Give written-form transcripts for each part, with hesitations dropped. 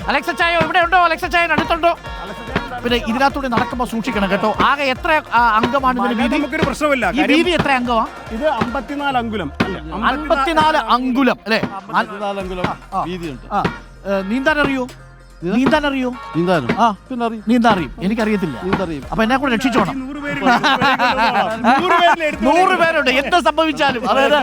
Alexa ചായോ ഇവിടെ ഉണ്ടോ? Alexa ചായ അടുത്തുണ്ടോ? പിന്നെ ഇതിനകത്തൂടെ നടക്കുമ്പോൾ സൂക്ഷിക്കണം കേട്ടോ. ആകെ എത്ര അംഗമാണ് ഇതിന് വീതി? നമുക്കൊരു പ്രശ്നമില്ല. ഈ വീതി എത്ര അംഗമാണ്? ഇത് 54 അങ്കുലം. 54 അങ്കുലം അല്ലേ? 54 അങ്കുലം വീതിയുണ്ട്. നീന്താൻ അറിയോ? നീന്താൻ അറിയോ? നീന്താനും പിന്നെ അറിയും. നീന്താൻ അറിയും. എനിക്കറിയത്തില്ല. നീന്തറിയും. അപ്പൊ എന്നെ കൂടെ രക്ഷിച്ചോണം. 100 പേരുണ്ട് എന്ത് സംഭവിച്ചാലും. അതായത്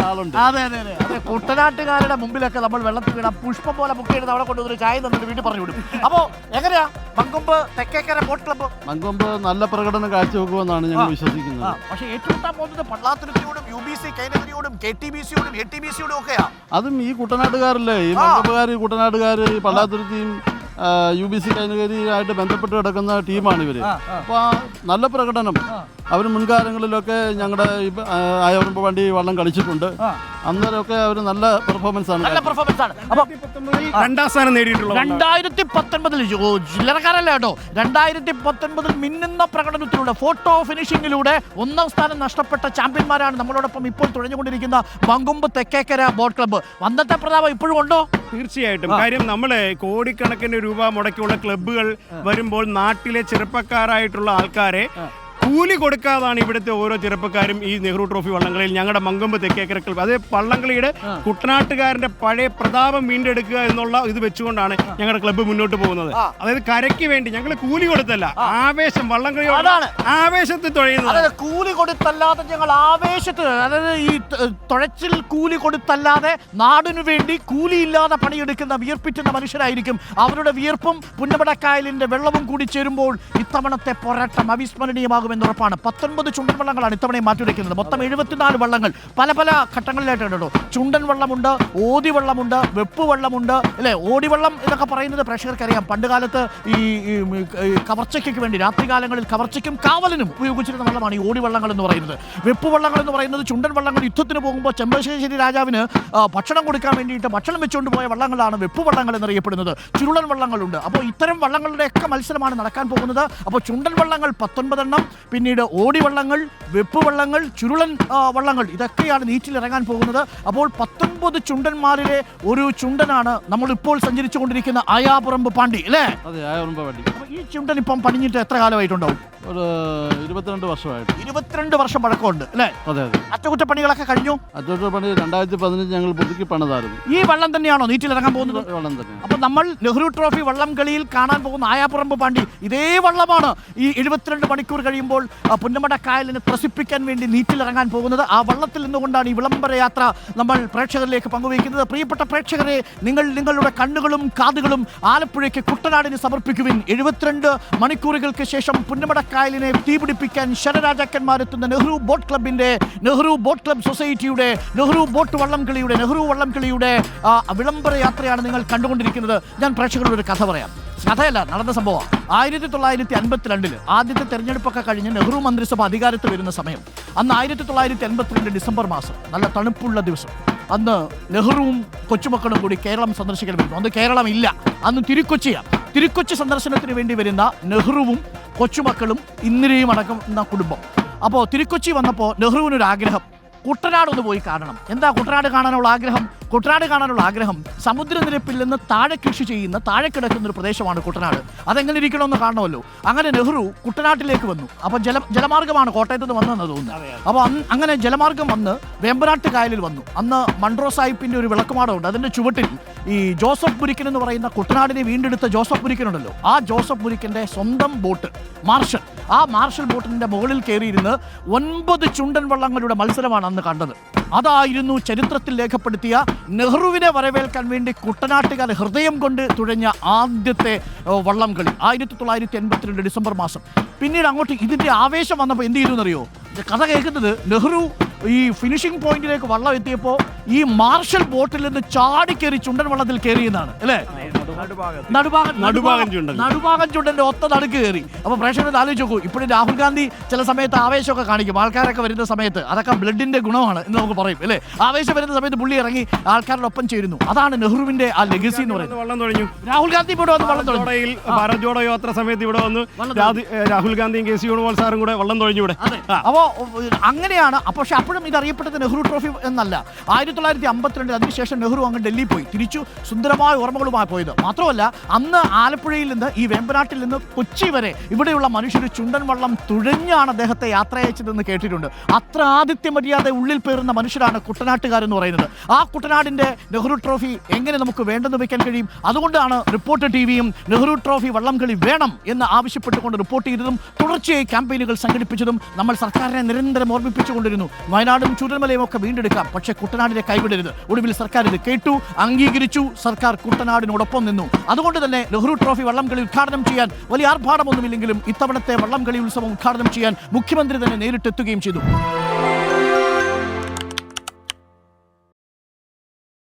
ആളുണ്ട്. അതെ അതെ അതെ അതെ കുട്ടനാട്ടുകാരുടെ മുമ്പിലൊക്കെ നമ്മൾ വെള്ളത്തിൽ വീണ പുഷ്പം പോലെ ബുക്ക് ചെയ്ത് അവിടെ കൊണ്ടുവന്നൊരു ചായ തന്നിട്ട് വീട്ടിൽ പറഞ്ഞു വിടും. അപ്പോ എങ്ങനെയാ മങ്കൊമ്പ് തെക്കേക്കര ബോട്ട് ക്ലബ്ബ്? മങ്കൊമ്പ് നല്ല പ്രകടനം കാഴ്ചവെക്കുമെന്നാണ് ഞങ്ങൾ വിശ്വസിക്കുന്നത്. പക്ഷേ ഏറ്റുമുട്ടാൻ പോകുന്നത് പള്ളാത്തുരുത്തിയോടും UBC കൈനഗരിയോടും KTBCയോടും ATBCയോടും ഒക്കെയാ. അതും ഈ കുട്ടനാട്ടുകാരല്ലേ, ഈ മങ്കൊമ്പുകാർ, ഈ കുട്ടനാട്ടുകാർ, ഈ പള്ളാത്തുരുത്തിയും UBC കൈനഗരിയുമായിട്ട് ബന്ധപ്പെട്ട് കിടക്കുന്ന ടീമാണ് ഇവര്. അപ്പൊ നല്ല പ്രകടനം. അവർ മുൻകാലങ്ങളിലൊക്കെ ഞങ്ങളുടെ ആയവറമ്പ് വണ്ടി വള്ളം കളിച്ചിട്ടുണ്ട്. അന്നേരമൊക്കെ അവർ നല്ല പെർഫോമൻസ് ആണ്. അപ്പൊ 2ാം സ്ഥാനം നേടിയിട്ടുള്ളത് 2019 ജില്ലക്കാരല്ല കേട്ടോ. 2019 മിന്നുന്ന പ്രകടനത്തിലൂടെ ഫോട്ടോ ഫിനിഷിംഗിലൂടെ 1ാം സ്ഥാനം നഷ്ടപ്പെട്ട ചാമ്പ്യന്മാരാണ് നമ്മളോടൊപ്പം ഇപ്പോൾ തുഴഞ്ഞുകൊണ്ടിരിക്കുന്ന മങ്കൊമ്പ് തെക്കേക്കര ബോട്ട് ക്ലബ്ബ്. അന്നത്തെ പ്രതാപം ഇപ്പോഴും ഉണ്ടോ? തീർച്ചയായിട്ടും. കാര്യം നമ്മള് കോടിക്കണക്കിന് രൂപ മുടക്കിയുള്ള ക്ലബ്ബുകൾ വരുമ്പോൾ നാട്ടിലെ ചെറുപ്പക്കാരായിട്ടുള്ള ആൾക്കാരെ കൂലി കൊടുക്കാതാണ് ഇവിടുത്തെ ഓരോ ചെറുപ്പക്കാരും ഈ നെഹ്റു ട്രോഫി വള്ളംകളിയിൽ ഞങ്ങളുടെ മങ്കൊമ്പ് തെക്കേക്കര ക്ലബ്ബ്, അത് വള്ളംകളിയുടെ കുട്ടനാട്ടുകാരന്റെ പഴയ പ്രതാപം വീണ്ടെടുക്കുക എന്നുള്ള ഇത് വെച്ചുകൊണ്ടാണ് ഞങ്ങളുടെ ക്ലബ്ബ് മുന്നോട്ട് പോകുന്നത്. അതായത് കരയ്ക്ക് വേണ്ടി ഞങ്ങൾ കൂലി കൊടുത്തല്ല, ആവേശം, വള്ളംകളിയോട് ആവേശത്തിൽ തുഴയുന്നത്. കൂലി കൊടുത്തല്ലാതെ ഞങ്ങൾ ആവേശത്തിൽ, അതായത് ഈ തുഴച്ചിൽ കൂലി കൊടുത്തല്ലാതെ നാടിനു വേണ്ടി കൂലിയില്ലാതെ പണിയെടുക്കുന്ന വിയർപ്പിറ്റുന്ന മനുഷ്യരായിരിക്കും. അവരുടെ വിയർപ്പും പുന്നമടക്കായലിന്റെ വെള്ളവും കൂടി ചേരുമ്പോൾ ഇത്തവണത്തെ പോരാട്ടം അവിസ്മരണീയമാകും ഉറപ്പാണ്. 19 ചുണ്ടൻ വള്ളങ്ങളാണ് ഇത്തവണയും മാറ്റിവെക്കുന്നത്. മൊത്തം 74 വള്ളങ്ങൾ പല പല ഘട്ടങ്ങളിലായിട്ടുണ്ടോ. ചുണ്ടൻ വള്ളമുണ്ട്, ഓതി വള്ളമുണ്ട്, വെപ്പ് വള്ളമുണ്ട് അല്ലേ. ഓടിവള്ളം എന്നൊക്കെ പറയുന്നത് പ്രേക്ഷകർക്കറിയാം. പണ്ട് കാലത്ത് ഈ കവർച്ചയ്ക്ക് വേണ്ടി രാത്രികാലങ്ങളിൽ കവർച്ചയ്ക്കും കാവലിനും ഉപയോഗിച്ചിരുന്ന വള്ളമാണ് ഈ ഓടിവള്ളങ്ങൾ എന്ന് പറയുന്നത്. വെപ്പ് വള്ളങ്ങൾ എന്ന് പറയുന്നത് ചുണ്ടൻ വള്ളങ്ങൾ യുദ്ധത്തിന് പോകുമ്പോൾ ചെമ്പശ്ശേരി രാജാവിന് ഭക്ഷണം കൊടുക്കാൻ വേണ്ടിയിട്ട് ഭക്ഷണം വെച്ചുകൊണ്ട് പോയ വള്ളങ്ങളാണ് വെപ്പ് വള്ളങ്ങൾ എന്നറിയപ്പെടുന്നത്. ചുരുളൻ വള്ളങ്ങളുണ്ട്. അപ്പോൾ ഇത്തരം വള്ളങ്ങളുടെയൊക്കെ മത്സരമാണ് നടക്കാൻ പോകുന്നത്. അപ്പോൾ ചുണ്ടൻ വള്ളങ്ങൾ 19 എണ്ണം, പിന്നീട് ഓടിവള്ളങ്ങൾ, വെപ്പ് വള്ളങ്ങൾ, ചുരുളൻ വള്ളങ്ങൾ, ഇതൊക്കെയാണ് നീറ്റിൽ ഇറങ്ങാൻ പോകുന്നത്. അപ്പോൾ 19 ചുണ്ടന്മാരിലെ ഒരു ചുണ്ടനാണ് നമ്മളിപ്പോൾ സഞ്ചരിച്ചു കൊണ്ടിരിക്കുന്ന ആയാപുറമ്പ് പാണ്ടി അല്ലേ? അതെ, ആയാപുറമ്പ് പാണ്ടി. ഈ ചുണ്ടൻ ഇപ്പം പണിഞ്ഞിട്ട് എത്ര കാലമായിട്ടുണ്ടാവും? ഒരു 22 വർഷമായിട്ട്. 22 വർഷം പഴക്കമുണ്ട് അല്ലേ? അതെ അതെ. അറ്റകുറ്റപ്പണികളൊക്കെ കഴിഞ്ഞു. അറ്റകുറ്റപ്പണി 2015 ഞങ്ങൾ പുതുക്കി പണിതായിരുന്നു. ഈ വള്ളം തന്നെയാണോ നീറ്റിൽ ഇറങ്ങാൻ പോകുന്നത്? വള്ളം തന്നെ. അപ്പൊ നമ്മൾ നെഹ്റു ട്രോഫി വള്ളം കളിയിൽ കാണാൻ പോകുന്ന ആയാപുറമ്പ് പാണ്ടി ഇതേ വള്ളമാണ് ഈ 72 മണിക്കൂർ കഴിയുമ്പോൾ പുന്നമടക്കായലിനെ ത്രസിപ്പിക്കാൻ വേണ്ടി നീറ്റിൽ ഇറങ്ങാൻ പോകുന്നത്. ആ വള്ളത്തിൽ നിന്നുകൊണ്ടാണ് ഈ വിളംബര യാത്ര നമ്മൾ പ്രേക്ഷകരിലേക്ക് പങ്കുവയ്ക്കുന്നത്. പ്രിയപ്പെട്ട പ്രേക്ഷകരെ, നിങ്ങൾ നിങ്ങളുടെ കണ്ണുകളും കാതുകളും ആലപ്പുഴയ്ക്ക് കുട്ടനാടിന് സമർപ്പിക്കുവിൻ. 72 മണിക്കൂറുകൾക്ക് ശേഷം പുന്നമടക്കായലിനെ തീപിടിപ്പിക്കാൻ ശരരാജാക്കന്മാരെത്തുന്ന നെഹ്റു ബോട്ട് ക്ലബിന്റെ, നെഹ്റു ബോട്ട് ക്ലബ് സൊസൈറ്റിയുടെ, നെഹ്റു ബോട്ട് വള്ളംകളിയുടെ, നെഹ്റു വള്ളംകളിയുടെ വിളംബര യാത്രയാണ് നിങ്ങൾ കണ്ടുകൊണ്ടിരിക്കുന്നത്. ഞാൻ പ്രേക്ഷകരോട് ഒരു കഥ പറയാം. കഥയല്ല, നടന്ന സംഭവം. 1952 ആദ്യത്തെ തെരഞ്ഞെടുപ്പൊക്കെ കഴിഞ്ഞ് നെഹ്റു മന്ത്രിസഭ അധികാരത്തിൽ വരുന്ന സമയം, അന്ന് 1952 ഡിസംബർ മാസം, നല്ല തണുപ്പുള്ള ദിവസം. അന്ന് നെഹ്റുവും കൊച്ചുമക്കളും കൂടി കേരളം സന്ദർശിക്കാൻ വരുന്നു. അന്ന് കേരളം ഇല്ല, അന്ന് തിരുക്കൊച്ചിയാണ്. തിരുക്കൊച്ചി സന്ദർശനത്തിന് വേണ്ടി വരുന്ന നെഹ്റുവും കൊച്ചുമക്കളും ഇന്ദിരയും അടങ്ങുന്ന കുടുംബം. അപ്പോൾ തിരുക്കൊച്ചി വന്നപ്പോൾ നെഹ്റുവിനൊരു ആഗ്രഹം, കുട്ടനാട് ഒന്ന് പോയി കാണണം. എന്താ കുട്ടനാട് കാണാനുള്ള ആഗ്രഹം? കുട്ടനാട് കാണാനുള്ള ആഗ്രഹം സമുദ്രനിരപ്പിൽ നിന്ന് താഴെ കൃഷി ചെയ്യുന്ന, താഴെ കിടക്കുന്ന ഒരു പ്രദേശമാണ് കുട്ടനാട്. അതെങ്ങനെ ഇരിക്കണമെന്ന് കാണണമല്ലോ. അങ്ങനെ നെഹ്റു കുട്ടനാട്ടിലേക്ക് വന്നു. അപ്പോൾ ജലമാർഗ്ഗമാണ് കോട്ടയത്ത് നിന്ന് വന്നതെന്ന് തോന്നുന്നു. അപ്പോൾ അങ്ങനെ ജലമാർഗ്ഗം വന്ന് വേമ്പനാട്ട് കായലിൽ വന്നു. അന്ന് മൺട്രോ സാഹിബിൻ്റെ ഒരു വിളക്കുമാടമുണ്ട്. അതിൻ്റെ ചുവട്ടിൽ ഈ ജോസഫ് പുരിക്കൻ എന്ന് പറയുന്ന കുട്ടനാടിനെ വീണ്ടെടുത്ത ജോസഫ് പുരിക്കനുണ്ടല്ലോ, ആ ജോസഫ് പുരിക്കൻ്റെ സ്വന്തം ബോട്ട് മാർഷൽ, ആ മാർഷൽ ബോട്ടിൻ്റെ മുകളിൽ കയറിയിരുന്ന് 9 ചുണ്ടൻ വള്ളങ്ങളുടെ മത്സരമാണ് അന്ന് കണ്ടത്. അതായിരുന്നു ചരിത്രത്തിൽ രേഖപ്പെടുത്തിയ നെഹ്റുവിനെ വരവേൽക്കാൻ വേണ്ടി കുട്ടനാട്ടുകാർ ഹൃദയം കൊണ്ട് തുഴഞ്ഞ ആദ്യത്തെ വള്ളം കളി 1982 ഡിസംബർ മാസം. പിന്നീട് അങ്ങോട്ട് ഇതിൻ്റെ ആവേശം വന്നപ്പോൾ എന്ത് ചെയ്തു എന്നറിയോ? കഥ കേൾക്കുന്നത്, നെഹ്റു ഈ ഫിനിഷിംഗ് പോയിന്റിലേക്ക് വള്ളം എത്തിയപ്പോൾ ഈ മാർഷൽ ബോട്ടിൽ നിന്ന് ചാടിക്കേറി ചുണ്ടൻ വള്ളത്തിൽ കയറിയെന്നാണ് അല്ലേ? നടുഭാഗം ചുണ്ടന്റെ ഒത്ത നടുക്ക് കയറി. അപ്പൊ പ്രേക്ഷകർ ആലോചിച്ച് നോക്കൂ, ഇപ്പോഴും രാഹുൽ ഗാന്ധി ചില സമയത്ത് ആവേശമൊക്കെ കാണിക്കും. ആൾക്കാരൊക്കെ വരുന്ന സമയത്ത് അതൊക്കെ ബ്ലഡിന്റെ ഗുണമാണ് എന്ന് നമുക്ക് പറയും അല്ലേ? ആവേശം വരുന്ന സമയത്ത് പുള്ളി ഇറങ്ങി ആൾക്കാരുടെ ഒപ്പം ചേരുന്നു. അതാണ് നെഹ്റുവിന്റെ ആ ലെഗസി എന്ന് പറയുന്നത്. രാഹുൽ ഗാന്ധി ഇവിടെ വന്ന് വള്ളം തുഴഞ്ഞു. ഭാരത് ജോഡോ യാത്ര സമയത്ത് ഇവിടെ വന്ന് രാഹുൽ ഗാന്ധിയും KC വേണുഗോപാൽ സാറും കൂടെ വള്ളം തുഴഞ്ഞു ഇവിടെ. അപ്പോൾ അങ്ങനെയാണ്. പക്ഷെ അപ്പോഴും ഇത് അറിയപ്പെട്ടത് നെഹ്റു ട്രോഫി എന്നല്ല. 1952 അതിനുശേഷം നെഹ്റു അങ്ങ് ഡൽഹി പോയി, തിരിച്ചു സുന്ദരമായ ഓർമ്മകളുമായി പോയത്. മാത്രമല്ല അന്ന് ആലപ്പുഴയിൽ നിന്ന് ഈ വേമ്പനാട്ടിൽ നിന്ന് കൊച്ചി വരെ ഇവിടെയുള്ള മനുഷ്യർ ചുണ്ടൻ വള്ളം തുഴഞ്ഞാണ് അദ്ദേഹത്തെ യാത്ര അയച്ചതെന്ന് കേട്ടിട്ടുണ്ട്. അത്ര ആതിഥ്യ മര്യാദ ഉള്ളിൽ പേറുന്ന മനുഷ്യരാണ് കുട്ടനാട്ടുകാരെന്ന് പറയുന്നത്. ആ കുട്ടനാടിൻ്റെ നെഹ്റു ട്രോഫി എങ്ങനെ നമുക്ക് വേണ്ടെന്ന് വെക്കാൻ കഴിയും? അതുകൊണ്ടാണ് റിപ്പോർട്ടർ ടിവിയും നെഹ്റു ട്രോഫി വള്ളംകളി വേണം എന്ന് ആവശ്യപ്പെട്ടുകൊണ്ട് റിപ്പോർട്ട് ചെയ്തതും തുടർച്ചയായി ക്യാമ്പയിനുകൾ സംഘടിപ്പിച്ചതും നമ്മൾ സർക്കാരിനെ നിരന്തരം ഓർമ്മിപ്പിച്ചുകൊണ്ടിരുന്നു. വയനാടും ചൂരൽമലയും ഒക്കെ വീണ്ടെടുക്കാം, പക്ഷേ കുട്ടനാടിനെ കൈവിടരുത്. ഒടുവിൽ സർക്കാർ ഇത് കേട്ടു, അംഗീകരിച്ചു. സർക്കാർ കുട്ടനാടിനോടൊപ്പം നിന്നു. അതുകൊണ്ട് തന്നെ നെഹ്റു ട്രോഫി വള്ളംകളി ഉദ്ഘാടനം ചെയ്യാൻ വലിയ ആർഭാടമൊന്നുമില്ലെങ്കിലും ഇത്തവണത്തെ വള്ളംകളി ഉത്സവം ഉദ്ഘാടനം ചെയ്യാൻ മുഖ്യമന്ത്രി തന്നെ നേരിട്ടെത്തുകയും ചെയ്തു.